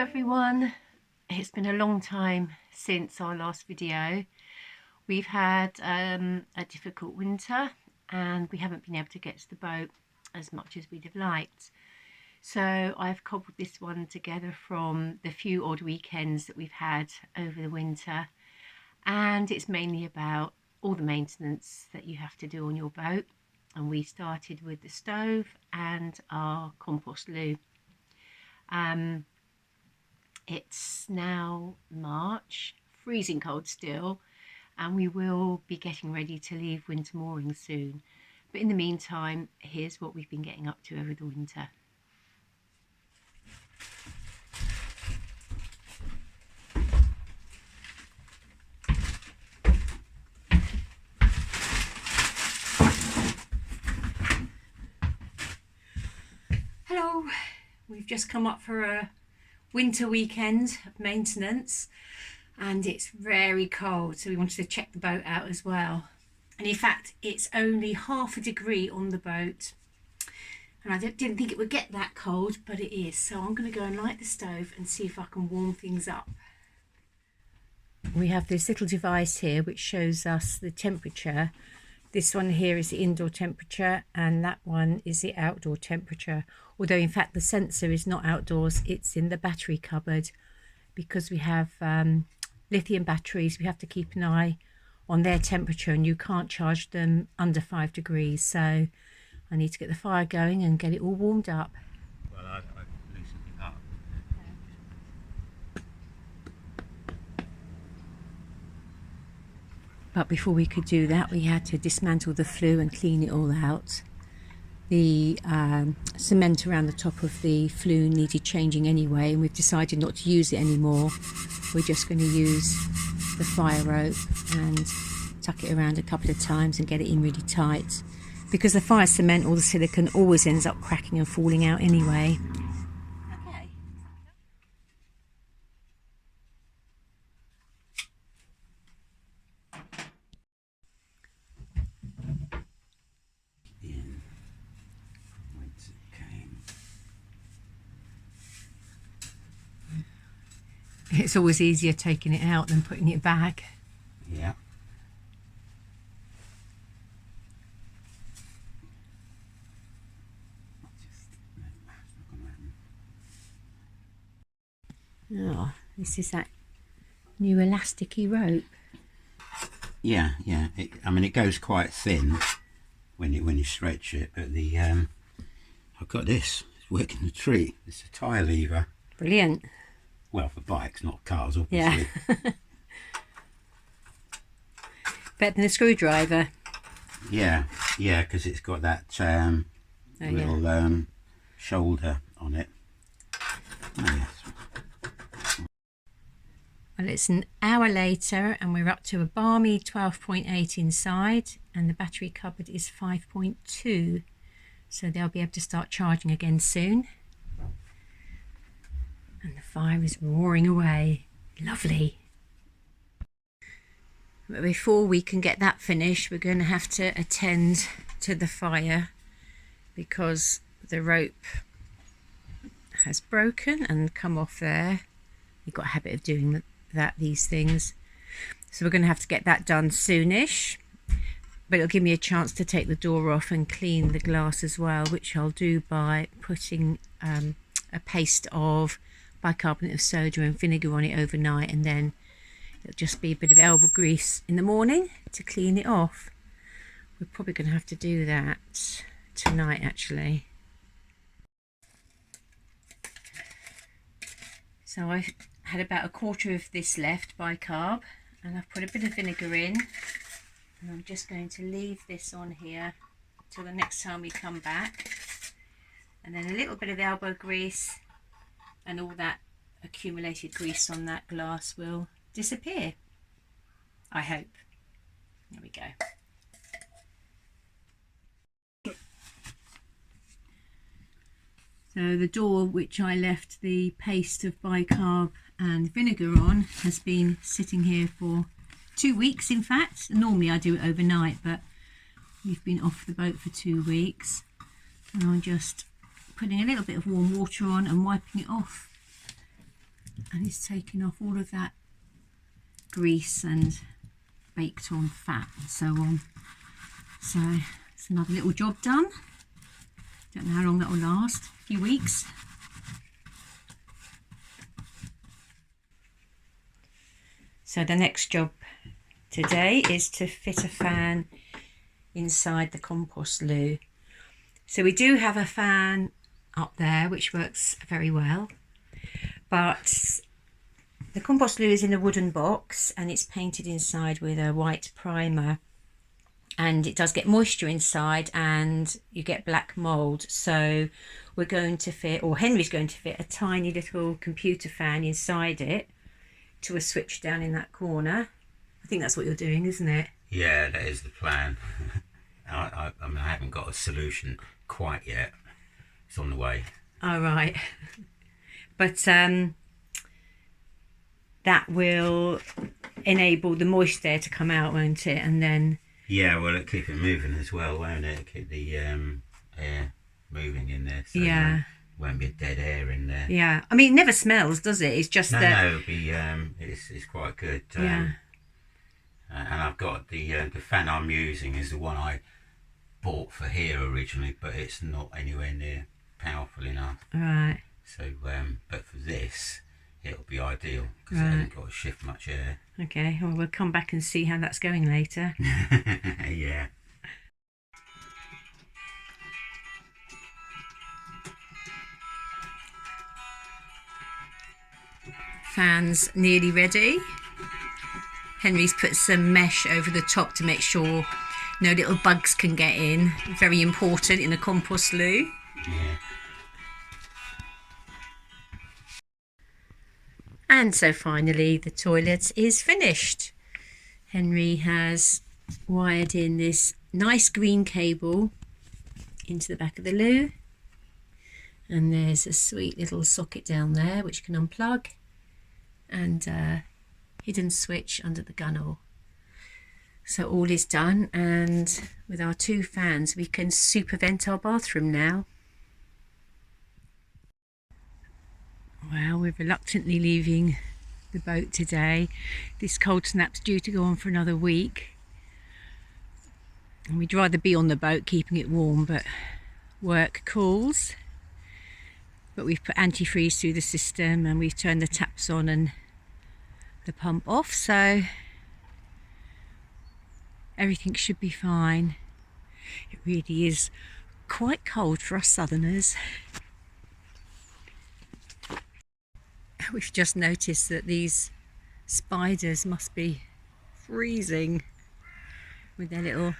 everyone. It's been a long time since our last video. We've had a difficult winter and we haven't been able to get to the boat as much as we'd have liked. So I've cobbled this one together from the few odd weekends that we've had over the winter, and it's mainly about all the maintenance that you have to do on your boat. And we started with the stove and our compost loo. It's now March, freezing cold still, and we will be getting ready to leave winter moorings soon. But in the meantime, here's what we've been getting up to over the winter. Hello, we've just come up for a winter weekend of maintenance and it's very cold, so we wanted to check the boat out as well. And in fact, it's only 0.5 degrees on the boat, and I didn't think it would get that cold, but it is. So I'm going to go and light the stove and see if I can warm things up. We have this little device here which shows us the temperature. This one here is the indoor temperature and that one is the outdoor temperature. Although in fact the sensor is not outdoors, it's in the battery cupboard. Because we have lithium batteries, we have to keep an eye on their temperature and you can't charge them under 5 degrees. So I need to get the fire going and get it all warmed up. Well, I loosened it up. But before we could do that, we had to dismantle the flue and clean it all out. The cement around the top of the flue needed changing anyway, and we've decided not to use it anymore. We're just going to use the fire rope and tuck it around a couple of times and get it in really tight. Because the fire cement or the silicone always ends up cracking and falling out anyway. Okay. It's always easier taking it out than putting it back. Yeah. Oh, this is that new elasticy rope. Yeah. I mean, it goes quite thin when you stretch it, but the I've got this. It's working the treat. It's a tyre lever. Brilliant. Well, for bikes, not cars, obviously. Yeah. Better than a screwdriver. Yeah, because it's got that little shoulder on it. Oh, yes. Well, it's an hour later and we're up to a balmy 12.8 inside, and the battery cupboard is 5.2, so they'll be able to start charging again soon. And the fire is roaring away. Lovely. But before we can get that finished, we're going to have to attend to the fire because the rope has broken and come off there. You've got a habit of doing these things. So we're going to have to get that done soonish. But it'll give me a chance to take the door off and clean the glass as well, which I'll do by putting a paste of bicarbonate of soda and vinegar on it overnight, and then it'll just be a bit of elbow grease in the morning to clean it off. We're probably going to have to do that tonight actually. So I had about 1/4 of this left bicarb, and I've put a bit of vinegar in, and I'm just going to leave this on here till the next time we come back, and then a little bit of elbow grease and all that accumulated grease on that glass will disappear, I hope. There we go. So the door, which I left the paste of bicarb and vinegar on, has been sitting here for 2 weeks in fact. Normally I do it overnight, but we've been off the boat for 2 weeks, and I'm just putting a little bit of warm water on and wiping it off. and it's taken off all of that grease and baked on fat and so on. So it's another little job done. Don't know how long that will last, a few weeks. So the next job today is to fit a fan inside the compost loo. So we do have a fan up there which works very well, but the compost loo is in a wooden box and it's painted inside with a white primer, and it does get moisture inside and you get black mould. So we're going to fit, or Henry's going to fit, a tiny little computer fan inside it to a switch down in that corner. I think that's what you're doing, isn't it? Yeah, that is the plan. I mean, I haven't got a solution quite yet. It's on the way. All right. But that will enable the moist air to come out, won't it? And then... Yeah, well, it'll keep it moving as well, won't it? Keep the air moving in there. So yeah. Won't be a dead air in there. Yeah. I mean, it never smells, does it? It's just that... No, it'll be, it's quite good. Yeah. And I've got the fan I'm using is the one I bought for here originally, but it's not anywhere near powerful enough. Right. So, but for this, it'll be ideal because Right. it hasn't got to shift much air. Okay, well, we'll come back and see how that's going later. Yeah. Fan's nearly ready. Henry's put some mesh over the top to make sure no little bugs can get in. Very important in a compost loo. Yeah. And so finally the toilet is finished. Henry has wired in this nice green cable into the back of the loo, and there's a sweet little socket down there which can unplug, and a hidden switch under the gunnel. So all is done, and with our 2 fans we can super vent our bathroom now. Well, we're reluctantly leaving the boat today. This cold snap's due to go on for another week, and we'd rather be on the boat keeping it warm, but work calls. But we've put antifreeze through the system and we've turned the taps on and the pump off, so everything should be fine. It really is quite cold for us southerners. We've just noticed that these spiders must be freezing with their little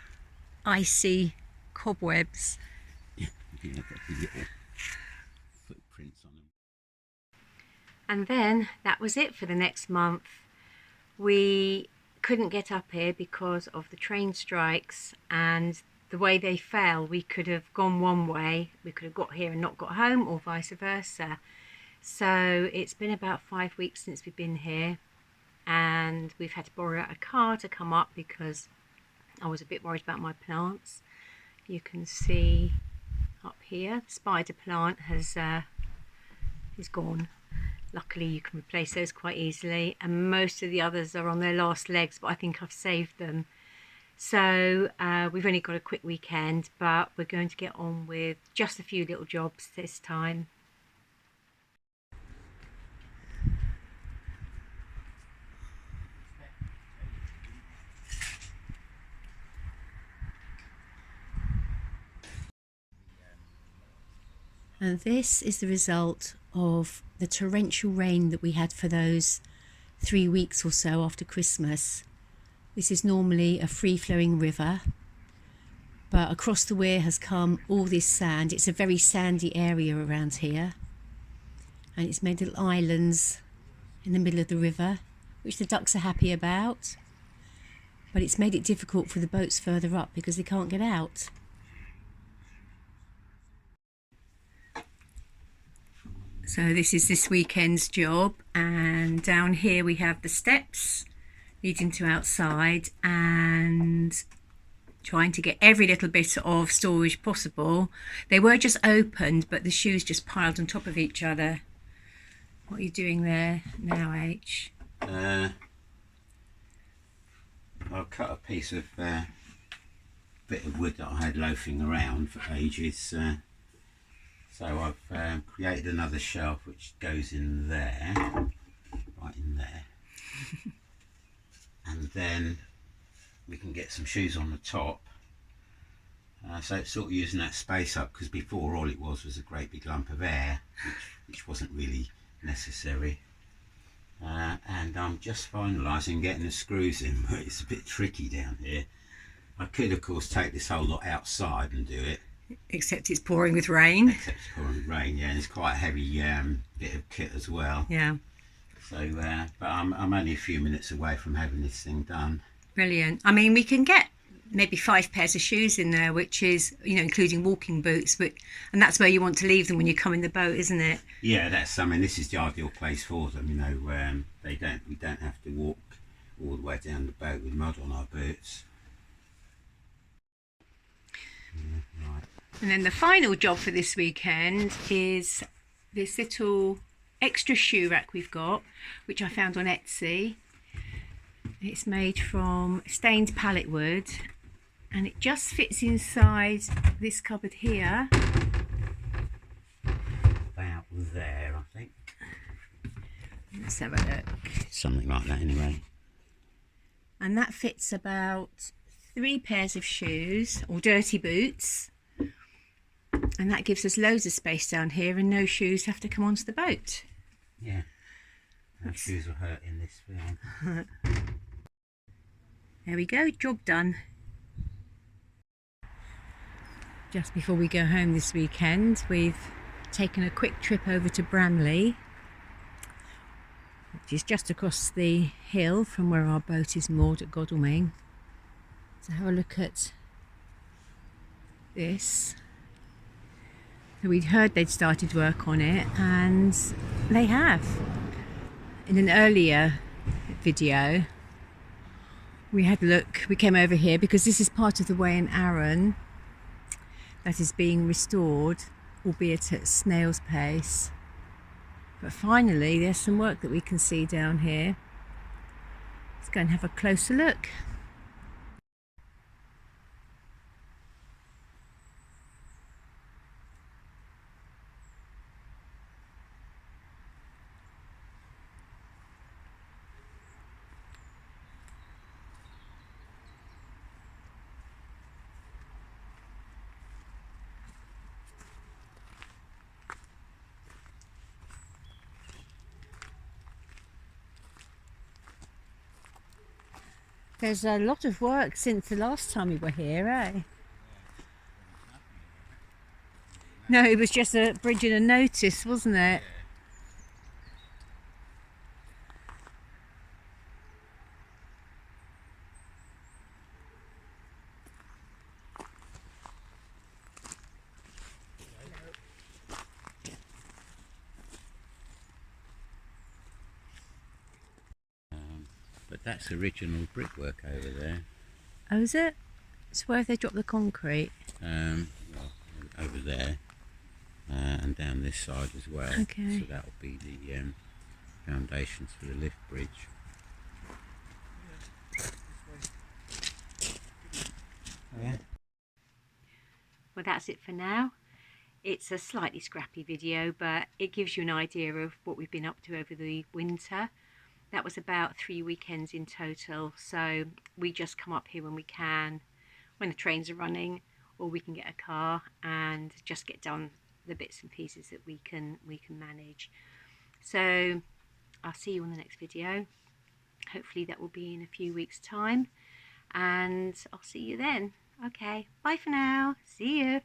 icy cobwebs. Yeah, they've got the little footprints on them. And then that was it for the next month. We couldn't get up here because of the train strikes and the way they fell. We could have gone one way, we could have got here and not got home, or vice versa. So it's been about 5 weeks since we've been here, and we've had to borrow out a car to come up because I was a bit worried about my plants. You can see up here, the spider plant is gone. Luckily you can replace those quite easily, and most of the others are on their last legs, but I think I've saved them. So we've only got a quick weekend, but we're going to get on with just a few little jobs this time. And this is the result of the torrential rain that we had for those 3 weeks or so after Christmas. This is normally a free-flowing river, but across the weir has come all this sand. It's a very sandy area around here, and it's made little islands in the middle of the river, which the ducks are happy about, but it's made it difficult for the boats further up because they can't get out. So this is this weekend's job, and down here we have the steps leading to outside, and trying to get every little bit of storage possible. They were just opened, but the shoes just piled on top of each other. What are you doing there now, H? I'll cut a piece of bit of wood that I had loafing around for ages. So I've created another shelf which goes in there, right in there. And then we can get some shoes on the top. So it's sort of using that space up, because before all it was a great big lump of air, which wasn't really necessary. And I'm just finalising getting the screws in, but it's a bit tricky down here. I could of course take this whole lot outside and do it. Except it's pouring with rain. Except it's pouring with rain, yeah, and it's quite a heavy bit of kit as well. Yeah. So, but I'm only a few minutes away from having this thing done. Brilliant. I mean, we can get maybe 5 pairs of shoes in there, which is, you know, including walking boots, and that's where you want to leave them when you come in the boat, isn't it? Yeah, I mean, this is the ideal place for them. You know, we don't have to walk all the way down the boat with mud on our boots. Yeah, right. And then the final job for this weekend is this little extra shoe rack we've got, which I found on Etsy. It's made from stained pallet wood, and it just fits inside this cupboard here. About there, I think. Let's have a look. Something like that, anyway. And that fits about 3 pairs of shoes or dirty boots, and that gives us loads of space down here, and no shoes have to come onto the boat. Yeah, our shoes will hurt in this film. There we go, job done. Just before we go home this weekend, we've taken a quick trip over to Bramley, which is just across the hill from where our boat is moored at Godalming. So have a look at this. So we'd heard they'd started work on it, and they have. In an earlier video, we had a look, we came over here because this is part of the Way in Arran that is being restored, albeit at snail's pace. But finally, there's some work that we can see down here. Let's go and have a closer look. There's a lot of work since the last time we were here, eh? No, it was just a bridge and a notice, wasn't it? But that's original brickwork over there. Oh, is it? It's where they dropped the concrete. Well, over there, and down this side as well. Okay. So that'll be the foundations for the lift bridge. Oh, yeah. Well, that's it for now. It's a slightly scrappy video, but it gives you an idea of what we've been up to over the winter. That was about 3 weekends in total, so we just come up here when we can, when the trains are running, or we can get a car and just get done the bits and pieces that we can manage. So I'll see you on the next video. Hopefully that will be in a few weeks' time, and I'll see you then. Okay, bye for now. See you.